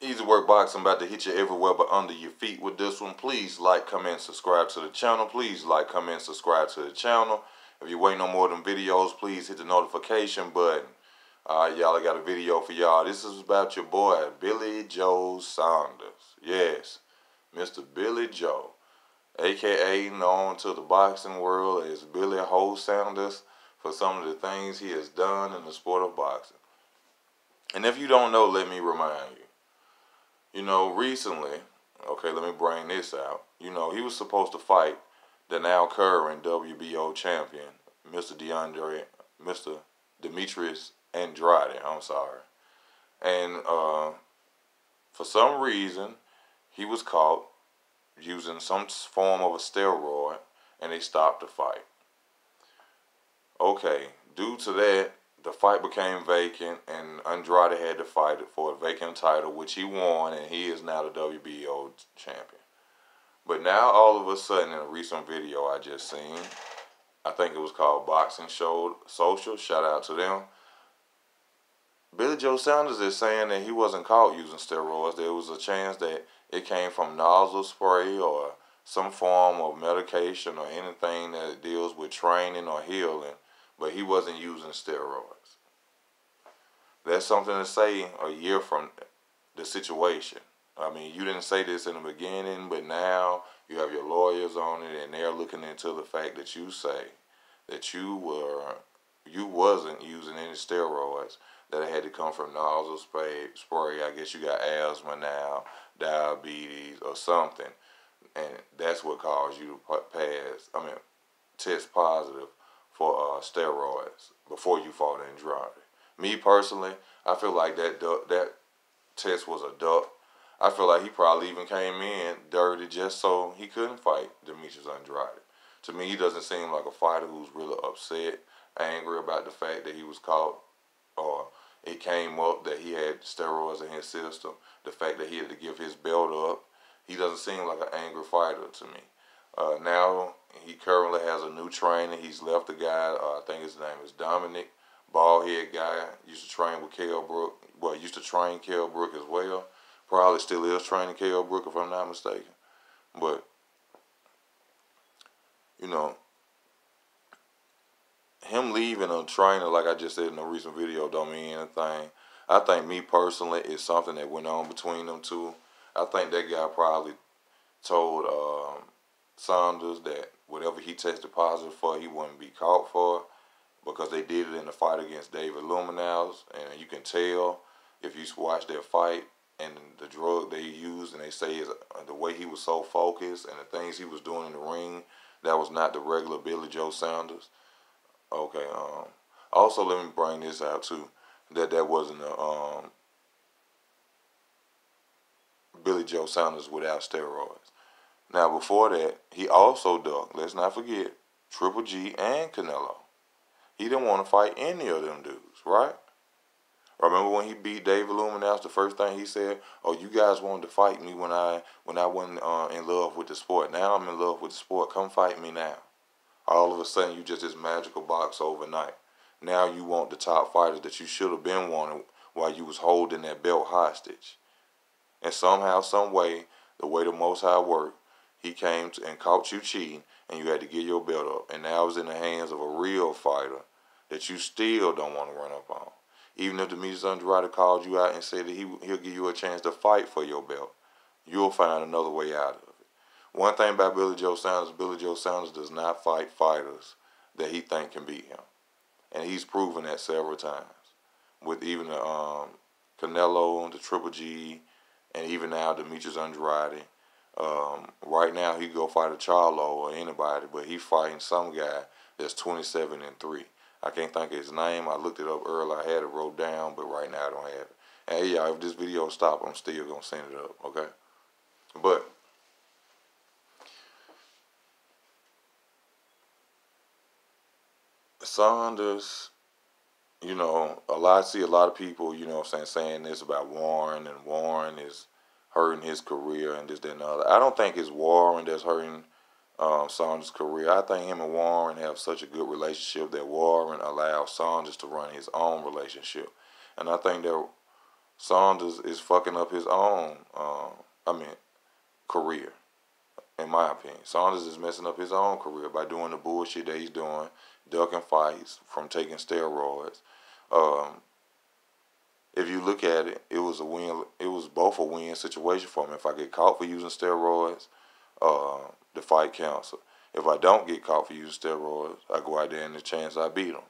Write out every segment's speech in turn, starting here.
Easy Work Boxing about to hit you everywhere but under your feet with this one. Please like, comment, subscribe to the channel. Please like, comment, subscribe to the channel. If you're waiting on more of them videos, please hit the notification button. Alright, y'all, I got a video for y'all. This is about your boy, Billy Joe Saunders. Yes, Mr. Billy Joe, a.k.a. known to the boxing world as Billy Ho Saunders for some of the things he has done in the sport of boxing. And if you don't know, let me remind you. You know, recently, okay, let me bring this out. You know, he was supposed to fight the now current WBO champion, Mr. Demetrius Andrade, I'm sorry. And for some reason, he was caught using some form of a steroid, and they stopped the fight. Okay, due to that, the fight became vacant, and Andrade had to fight it for a vacant title, which he won, and he is now the WBO champion. But now, all of a sudden, in a recent video I just seen, I think it was called Boxing Show Social, shout out to them, Billy Joe Saunders is saying that he wasn't caught using steroids. There was a chance that it came from nozzle spray or some form of medication or anything that deals with training or healing, but he wasn't using steroids. That's something to say a year from the situation. I mean, you didn't say this in the beginning, but now you have your lawyers on it, and they're looking into the fact that you say that you wasn't using any steroids, that it had to come from nozzle spray. I guess you got asthma now, diabetes, or something, and that's what caused you to test positive for steroids before you fought Andrade. Me personally, I feel like that test was a duck. I feel like he probably even came in dirty just so he couldn't fight Demetrius Andrade. To me, he doesn't seem like a fighter who's really upset, angry about the fact that he was caught, or it came up that he had steroids in his system, the fact that he had to give his belt up. He doesn't seem like an angry fighter to me. Now, he currently has a new trainer. He's left the guy, I think his name is Dominic, bald-head guy, used to train with Kell Brook. Well, used to train Kell Brook as well. Probably still is training Kell Brook, if I'm not mistaken. But, you know, him leaving a trainer, like I just said in a recent video, don't mean anything. I think, me personally, it's something that went on between them two. I think that guy probably told Saunders that whatever he tested positive for, he wouldn't be caught for, because they did it in the fight against David Lumenau's, and you can tell if you watch their fight and the drug they used, and they say is the way he was so focused and the things he was doing in the ring, that was not the regular Billy Joe Saunders. Okay, also let me bring this out too, that wasn't a Billy Joe Saunders without steroids. Now, before that, he also ducked, let's not forget, Triple G and Canelo. He didn't want to fight any of them dudes, right? Remember when he beat David Lumenau, the first thing he said, "Oh, you guys wanted to fight me when I wasn't in love with the sport. Now I'm in love with the sport. Come fight me now." All of a sudden, you just this magical box overnight. Now you want the top fighters that you should have been wanting while you was holding that belt hostage. And somehow, some way, the way the Most High worked, he came to and caught you cheating, and you had to get your belt up. And now it's in the hands of a real fighter that you still don't want to run up on. Even if Demetrius Andrade called you out and said that he'll give you a chance to fight for your belt, you'll find another way out of it. One thing about Billy Joe Saunders does not fight fighters that he think can beat him. And he's proven that several times. With even the Canelo, the Triple G, and even now Demetrius Andrade. Right now he go fight a Charlo or anybody, but he's fighting some guy that's 27-3. I can't think of his name. I looked it up earlier. I had it wrote down, but right now I don't have it. And hey, y'all, if this video stops, I'm still going to send it up, okay? But Saunders, you know, I see a lot of people, you know what I'm saying this about Warren, and Warren is hurting his career and this, that, and the other. I don't think it's Warren that's hurting Saunders' career. I think him and Warren have such a good relationship that Warren allows Saunders to run his own relationship. And I think that Saunders is fucking up his own, career. In my opinion, Saunders is messing up his own career by doing the bullshit that he's doing, ducking fights from taking steroids. Um, if you look at it, it was a win. It was both a win situation for him. If I get caught for using steroids, the fight cancel. If I don't get caught for using steroids, I go out there and the chance I beat him.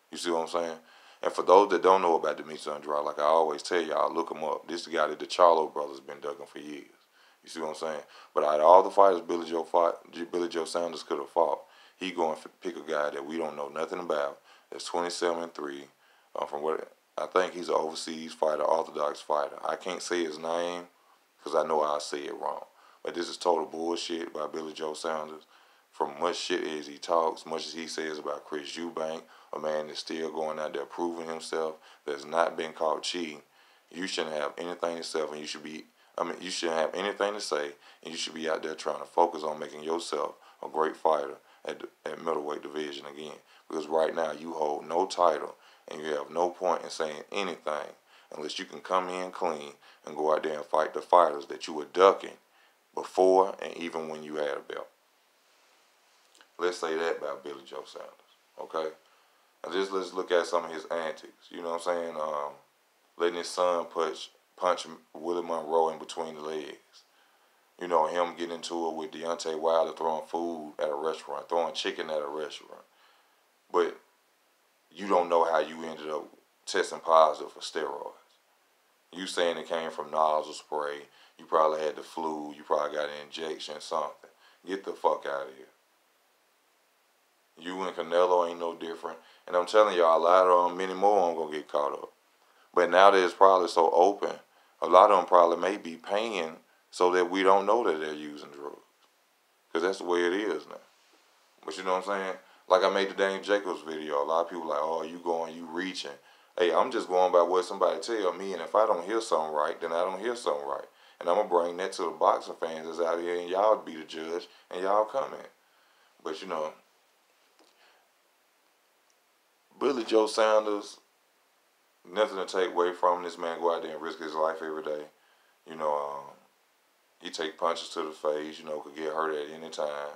You see what I'm saying? And for those that don't know about Demetrius Andrade, like I always tell y'all, look him up. This is the guy that the Charlo brothers been ducking for years. You see what I'm saying? But out of all the fighters Billy Joe Saunders could have fought, he going to pick a guy that we don't know nothing about. That's 27-3. From what I think he's an overseas fighter, orthodox fighter. I can't say his name because I know I'll say it wrong. But this is total bullshit by Billy Joe Saunders. From much shit as he talks, much as he says about Chris Eubank, a man that's still going out there proving himself, that's not been caught cheating, you shouldn't have anything to say, and you shouldn't have anything to say, and you should be out there trying to focus on making yourself a great fighter at middleweight division again. Because right now you hold no title, and you have no point in saying anything unless you can come in clean and go out there and fight the fighters that you were ducking before and even when you had a belt. Let's say that about Billy Joe Saunders, okay? And just let's look at some of his antics. You know what I'm saying? Letting his son punch Willie Monroe in between the legs. You know, him getting into it with Deontay Wilder throwing food at a restaurant, throwing chicken at a restaurant. But you don't know how you ended up testing positive for steroids. You saying it came from nozzle spray. You probably had the flu. You probably got an injection, something. Get the fuck out of here. You and Canelo ain't no different. And I'm telling y'all, a lot of them, many more I'm going to get caught up. But now that it's probably so open, a lot of them probably may be paying so that we don't know that they're using drugs. Because that's the way it is now. But you know what I'm saying? Like I made the Dane Jacobs video. A lot of people like, oh, you reaching. Hey, I'm just going by what somebody tell me. And if I don't hear something right, then I don't hear something right. And I'm going to bring that to the boxing fans that's out here. And y'all be the judge. And y'all come in. But you know, Billy Joe Saunders, nothing to take away from him. This man go out there and risk his life every day. You know, he take punches to the face, you know, could get hurt at any time.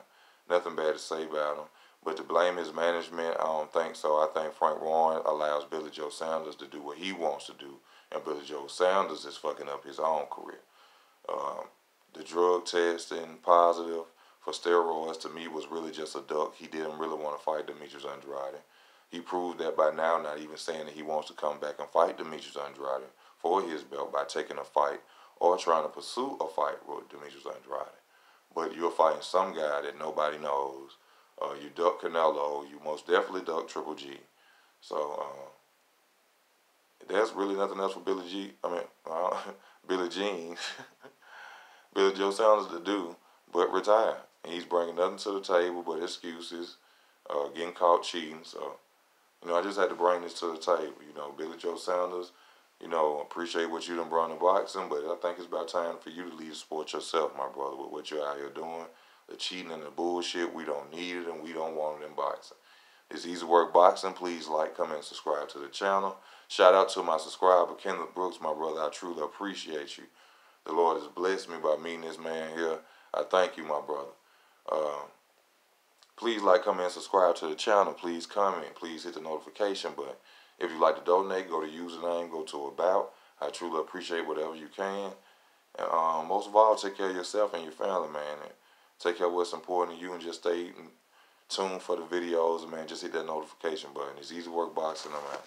Nothing bad to say about him. But to blame his management, I don't think so. I think Frank Warren allows Billy Joe Saunders to do what he wants to do. And Billy Joe Saunders is fucking up his own career. The drug testing positive for steroids to me was really just a duck. He didn't really want to fight Demetrius Andrade. He proved that by now, not even saying that he wants to come back and fight Demetrius Andrade for his belt by taking a fight or trying to pursue a fight with Demetrius Andrade. But you're fighting some guy that nobody knows. You duck Canelo. You most definitely duck Triple G. So there's really nothing else for Billy Jean, Billy Joe Saunders to do but retire. And he's bringing nothing to the table but excuses, getting caught cheating. So, you know, I just had to bring this to the table. You know, Billy Joe Saunders, you know, appreciate what you done brought in boxing, but I think it's about time for you to lead the sport yourself, my brother, with what you're out here doing. The cheating and the bullshit, we don't need it and we don't want it in boxing. It's Easy Work Boxing. Please like, comment, and subscribe to the channel. Shout out to my subscriber, Kenneth Brooks, my brother. I truly appreciate you. The Lord has blessed me by meeting this man here. I thank you, my brother. Please like, comment, and subscribe to the channel. Please comment. Please hit the notification button. If you'd like to donate, go to username, go to About. I truly appreciate whatever you can. And most of all, take care of yourself and your family, man. And take care of what's important to you and just stay tuned for the videos. And, man, just hit that notification button. It's Easy Work Boxing. I'm out.